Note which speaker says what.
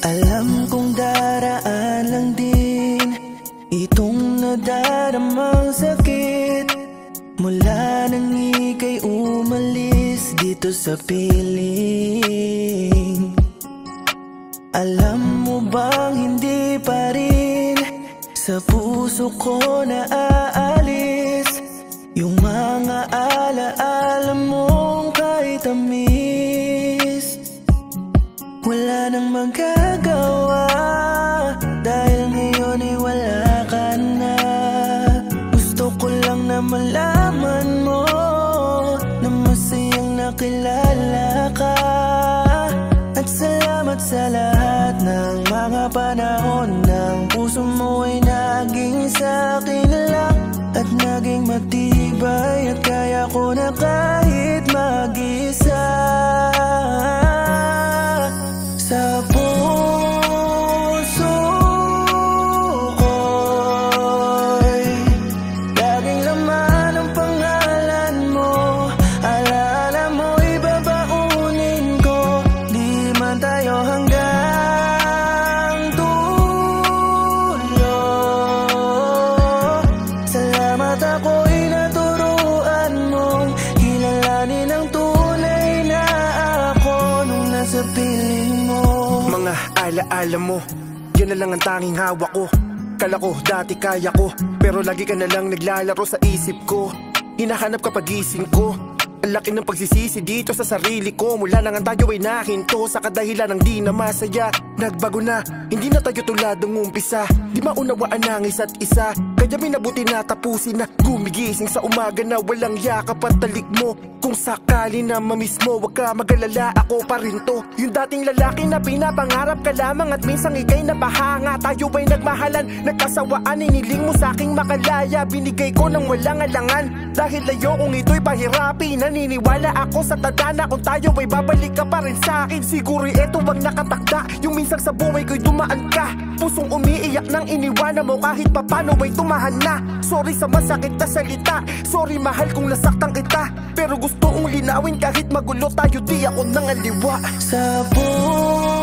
Speaker 1: Alam kong daraan lang din itong nadaramang sakit mula nang ika'y umalis dito sa piling. Alam mo bang hindi pa rin sa puso ko na aalis yung mga alaala mong kahit tamis. Wala nang magagawa dahil ngayon ay wala ka na. Gusto ko lang na malaman mo na masayang nakilala ka. At salamat sa lahat ng mga panahon ng puso mo ay naging sa'kin lang. At naging matibay at kaya ko na kahit mag-isa. Sa puso ko'y laging laman ang pangalan mo. Alala mo'y babaunin ko, di man tayo hanggang dulo. Salamat ako'y naturuan mong kilalanin ang tunay na ako nung nasa piling mo.
Speaker 2: Mga alaala mo, yan na lang ang tanging hawak ko. Kala ko dati kaya ko, pero lagi ka na lang naglalaro sa isip ko. Hinahanap ka pagising ko. Ang laki ng pagsisisi dito sa sarili ko. Mula nang ang tayo ay nahinto sa kadahilan ng di na masaya. Nagbago na, hindi na tayo tulad ng umpisa. Di maunawaan ang isa't isa, kaya minabuti na tapusin na. Gumigising sa umaga na walang yakap at talik mo. Kung sakali na mamiss mo, wag ka mag-alala, ako pa rin to. Yung dating lalaki na pinapangarap ka lamang at minsang ika'y napahanga. Tayo ay nagmahalan, nagkasawaan, iniling mo sa'king makalaya. Binigay ko ng walang alangan, dahil ayokong ito'y pahirapi. Naniniwala ako sa tadhana, kung tayo ay babalik ka pa rin sa'kin. Siguro ito ang nakatakda, yung minsang sa buhay ko'y dumaan ka. Pusong umiiyak nang iniwanan mo, kahit papano ay tumahan na. Sorry sa masakit na salita, sorry mahal kung nasaktan kita. Pero gusto kong linawin kahit magulo tayo, di ako nangaliwa.
Speaker 1: Sa buhay